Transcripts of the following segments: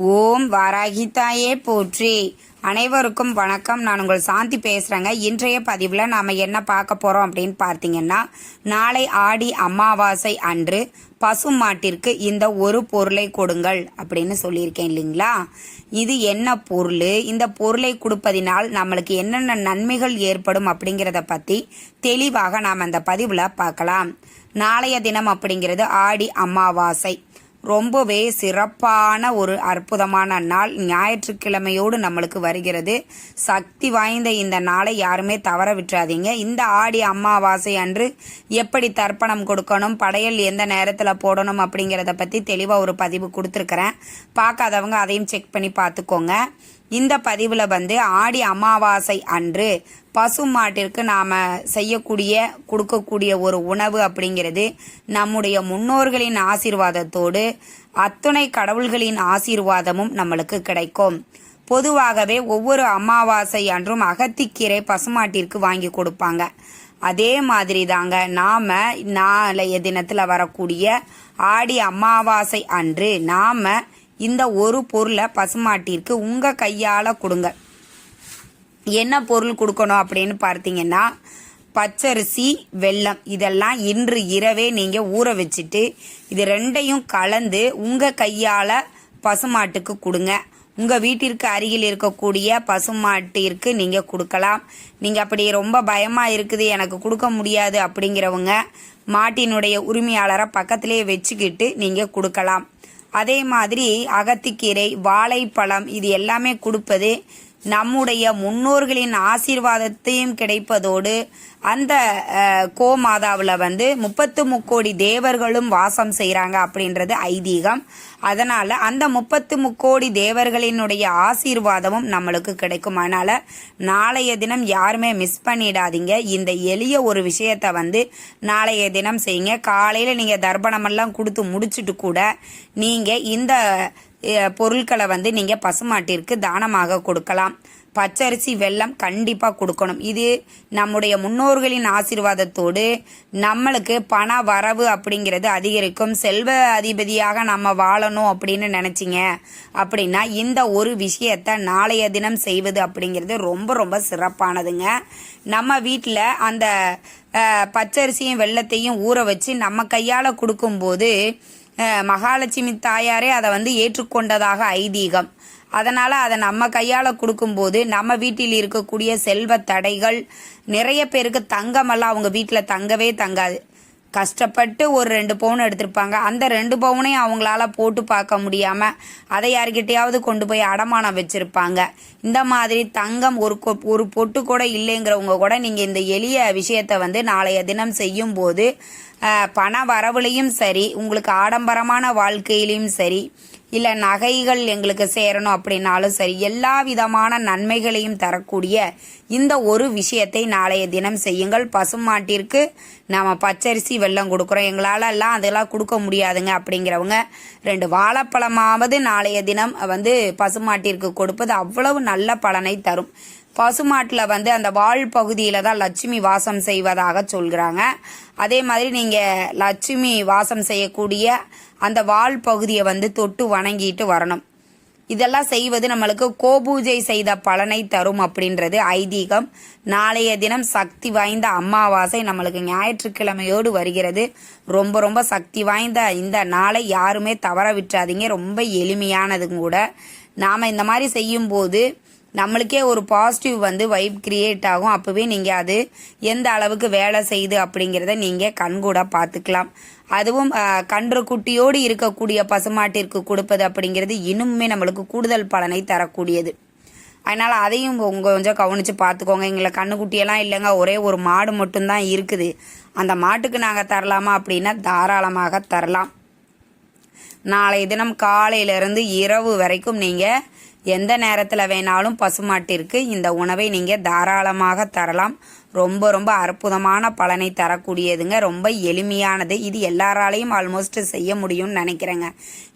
ஓம் வாராகித்தாயே போற்றி. அனைவருக்கும் வணக்கம். நான் உங்கள் சாந்தி பேசுகிறேங்க. இன்றைய பதிவில் நாம் என்ன பார்க்க போகிறோம் அப்படின்னு பார்த்தீங்கன்னா, நாளை ஆடி அமாவாசை அன்று பசுமாட்டிற்கு இந்த ஒரு பொருளை கொடுங்கள் அப்படின்னு சொல்லியிருக்கேன் இல்லைங்களா. இது என்ன பொருள், இந்த பொருளை கொடுப்பதினால் நம்மளுக்கு என்னென்ன நன்மைகள் ஏற்படும் அப்படிங்கிறத பற்றி தெளிவாக நாம் அந்த பதிவில் பார்க்கலாம். நாளைய தினம் அப்படிங்கிறது ஆடி அமாவாசை. ரொம்பவே சிறப்பான ஒரு அற்புதமான நாள், ஞாயிற்றுக்கிழமையோடு நம்மளுக்கு வருகிறது. சக்தி வாய்ந்த இந்த நாளை யாருமே தவற விட்டுறாதீங்க. இந்த ஆடி அமாவாசை அன்று எப்படி தர்ப்பணம் கொடுக்கணும், படையல் எந்த நேரத்தில் போடணும் அப்படிங்கிறத பற்றி தெளிவாக ஒரு பதிவு கொடுத்துருக்குறேன். பார்க்காதவங்க அதையும் செக் பண்ணி பார்த்துக்கோங்க. இந்த பதிவில் ஆடி அமாவாசை அன்று பசுமாட்டிற்கு நாம் கொடுக்கக்கூடிய ஒரு உணவு அப்படிங்கிறது நம்முடைய முன்னோர்களின் ஆசீர்வாதத்தோடு அத்துணை கடவுள்களின் ஆசீர்வாதமும் நம்மளுக்கு கிடைக்கும். பொதுவாகவே ஒவ்வொரு அமாவாசை அன்றும் அகத்திக்கீரை பசுமாட்டிற்கு வாங்கி கொடுப்பாங்க. அதே மாதிரி தாங்க நாம் நாளைய தினத்தில் வரக்கூடிய ஆடி அமாவாசை அன்று நாம் இந்த ஒரு பொருளை பசுமாட்டிற்கு உங்கள் கையால் கொடுங்க. என்ன பொருள் கொடுக்கணும் அப்படின்னு பார்த்தீங்கன்னா, பச்சரிசி, வெல்லம் இதெல்லாம் இன்று இரவே நீங்கள் ஊற வச்சுட்டு இது ரெண்டையும் கலந்து உங்கள் கையால் பசுமாட்டுக்கு கொடுங்க. உங்கள் வீட்டிற்கு அருகில் இருக்கக்கூடிய பசுமாட்டிற்கு நீங்கள் கொடுக்கலாம். நீங்கள் அப்படி ரொம்ப பயமாக இருக்குது, எனக்கு கொடுக்க முடியாது அப்படிங்கிறவங்க மாட்டினுடைய உரிமையாளரை பக்கத்திலே வச்சுக்கிட்டு நீங்கள் கொடுக்கலாம். அதே மாதிரி அகத்திக்கீரை, வாழைப்பழம் இது எல்லாமே கொடுப்பது நம்முடைய முன்னோர்களின் ஆசீர்வாதத்தையும் கிடைப்பதோடு அந்த கோமாதாவில் 33 தேவர்களும் வாசம் செய்கிறாங்க அப்படின்றது ஐதீகம். அதனால் அந்த 33 தேவர்களினுடைய ஆசீர்வாதமும் நம்மளுக்கு கிடைக்கும். அதனால் நாளைய தினம் யாருமே மிஸ் பண்ணிடாதீங்க. இந்த எளிய ஒரு விஷயத்தை நாளைய தினம் செய்யுங்க. காலையில் நீங்கள் தர்ப்பணமெல்லாம் கொடுத்து முடிச்சுட்டு கூட நீங்கள் இந்த பொருட்களை நீங்கள் பசுமாட்டிற்கு தானமாக கொடுக்கலாம். பச்சரிசி, வெல்லம் கண்டிப்பாக கொடுக்கணும். இது நம்முடைய முன்னோர்களின் ஆசீர்வாதத்தோடு நம்மளுக்கு பண வரவு அப்படிங்கிறது அதிகரிக்கும். செல்வ அதிபதியாக நம்ம வாழணும் அப்படின்னு நினச்சிங்க அப்படின்னா இந்த ஒரு விஷயத்தை நாளைய தினம் செய்வது அப்படிங்கிறது ரொம்ப ரொம்ப சிறப்பானதுங்க. நம்ம வீட்டில் அந்த பச்சரிசியும் வெல்லத்தையும் ஊற வச்சு நம்ம கையால் கொடுக்கும்போது மகாலட்சுமி தாயாரே அதை ஏற்றுக்கொண்டதாக ஐதீகம். அதனால் அதை நம்ம கையால் கொடுக்கும்போது நம்ம வீட்டில் இருக்கக்கூடிய செல்வ தடைகள், நிறைய பேருக்கு தங்கமெல்லாம் அவங்க வீட்டில் தங்கவே தங்காது. கஷ்டப்பட்டு ஒரு 2 பவுன் எடுத்திருப்பாங்க. அந்த 2 பவுனையும் அவங்களால போட்டு பார்க்க முடியாமல் அதை யார்கிட்டையாவது கொண்டு போய் அடமானம் வச்சுருப்பாங்க. இந்த மாதிரி தங்கம் ஒரு பொட்டு கூட இல்லைங்கிறவங்க கூட நீங்கள் இந்த எளிய விஷயத்தை நாளைய தினம் செய்யும்போது பண வரவுலையும் சரி, உங்களுக்கு ஆடம்பரமான வாழ்க்கையிலையும் சரி, இல்லை நகைகள் எங்களுக்கு சேரணும் அப்படின்னாலும் சரி, எல்லா விதமான நன்மைகளையும் தரக்கூடிய இந்த ஒரு விஷயத்தை நாளைய தினம் செய்யுங்கள். பசுமாட்டிற்கு நாம் பச்சரிசி, வெல்லம் கொடுக்குறோம், எங்களால் எல்லாம் அதெல்லாம் கொடுக்க முடியாதுங்க அப்படிங்கிறவங்க 2 வாழைப்பழமாவது நாளைய தினம் பசுமாட்டிற்கு கொடுப்பது அவ்வளவு நல்ல பலனை தரும். பசுமாட்டில் அந்த வால் பகுதியில் தான் லட்சுமி வாசம் செய்வதாக சொல்கிறாங்க. அதே மாதிரி நீங்கள் லட்சுமி வாசம் செய்யக்கூடிய அந்த வால் பகுதியை தொட்டு வணங்கிட்டு வரணும். இதெல்லாம் செய்வது நம்மளுக்கு கோபூஜை செய்த பலனை தரும் அப்படின்றது ஐதீகம். நாளைய தினம் சக்தி வாய்ந்த அமாவாசை நம்மளுக்கு ஞாயிற்றுக்கிழமையோடு வருகிறது. ரொம்ப ரொம்ப சக்தி வாய்ந்த இந்த நாளை யாருமே தவற விட்டுறாதீங்க. ரொம்ப எளிமையானதும் கூட. நாம் இந்த மாதிரி செய்யும்போது நம்மளுக்கே ஒரு பாசிட்டிவ் வைப் கிரியேட் ஆகும். அப்போவே நீங்கள் அது எந்த அளவுக்கு வேலை செய்யுது அப்படிங்கிறத நீங்கள் கண்கூட பார்த்துக்கலாம். அதுவும் கன்று குட்டியோடு இருக்கக்கூடிய பசுமாட்டிற்கு கொடுப்பது அப்படிங்கிறது இன்னுமே நம்மளுக்கு கூடுதல் பலனை தரக்கூடியது. அதனால் அதையும் கொஞ்சம் கவனித்து பார்த்துக்கோங்க. எங்களை கண்ணுக்குட்டியெல்லாம் இல்லைங்க, ஒரே ஒரு மாடு மட்டும்தான் இருக்குது, அந்த மாட்டுக்கு நாங்கள் தரலாமா அப்படின்னா தாராளமாக தரலாம். நாளைய தினம் காலையிலேருந்து இரவு வரைக்கும் நீங்கள் எந்த நேரத்தில் வேணாலும் பசுமாட்டிற்கு இந்த உணவை நீங்கள் தாராளமாக தரலாம். ரொம்ப ரொம்ப அற்புதமான பலனை தரக்கூடியதுங்க. ரொம்ப எளிமையானது. இது எல்லாராலையும் ஆல்மோஸ்ட் செய்ய முடியும்னு நினைக்கிறேங்க.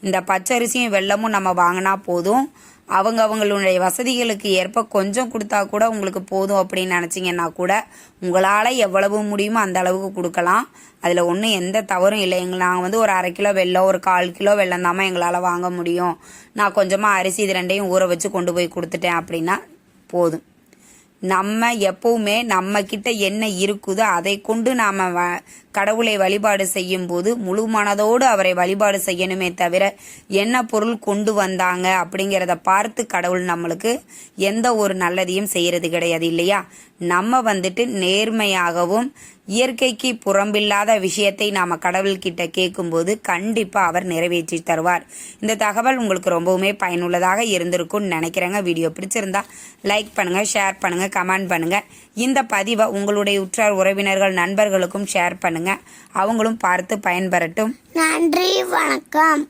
இந்த பச்சரிசியும் வெல்லமும் நம்ம வாங்கினா போதும். அவங்களுடைய வசதிகளுக்கு ஏற்ப கொஞ்சம் கொடுத்தா கூட உங்களுக்கு போதும் அப்படின்னு நினச்சிங்கன்னா கூட உங்களால் எவ்வளவு முடியுமோ அந்த அளவுக்கு கொடுக்கலாம். அதில் ஒன்றும் எந்த தவறும் இல்லை. நாங்கள் ஒரு 1/2 கிலோ வெல்லம், ஒரு 1/4 கிலோ வெல்லம் தாம்மா எங்களால் வாங்க முடியும், நான் கொஞ்சமாக அரிசி இது ரெண்டையும் ஊற வச்சு கொண்டு போய் கொடுத்துட்டேன் அப்படின்னா போதும். நம்ம எப்பவுமே நம்ம கிட்ட என்ன இருக்குதோ அதை கொண்டு நாம் கடவுளை வழிபாடு செய்யும் போது முழு மனதோடு அவரை வழிபாடு செய்யணுமே தவிர என்ன பொருள் கொண்டு வந்தாங்க அப்படிங்கிறத பார்த்து கடவுள் நம்மளுக்கு எந்த ஒரு நல்லதையும் செய்யறது கிடையாது இல்லையா. நம்ம நேர்மையாகவும் இயற்கைக்கு புறம்பில்லாத விஷயத்தை நாம கடவுள்கிட்ட கேட்கும்போது கண்டிப்பா அவர் நிறைவேற்றி தருவார். இந்த தகவல் உங்களுக்கு ரொம்பவுமே பயனுள்ளதாக இருந்திருக்கும்னு நினைக்கிறேங்க. வீடியோ பிடிச்சிருந்தா லைக் பண்ணுங்க, ஷேர் பண்ணுங்க, கமெண்ட் பண்ணுங்க. இந்த பதிவை உங்களுடைய உற்றார் உறவினர்கள் நண்பர்களுக்கும் ஷேர் பண்ணுங்க. அவங்களும் பார்த்து பயன்பெறட்டும். நன்றி, வணக்கம்.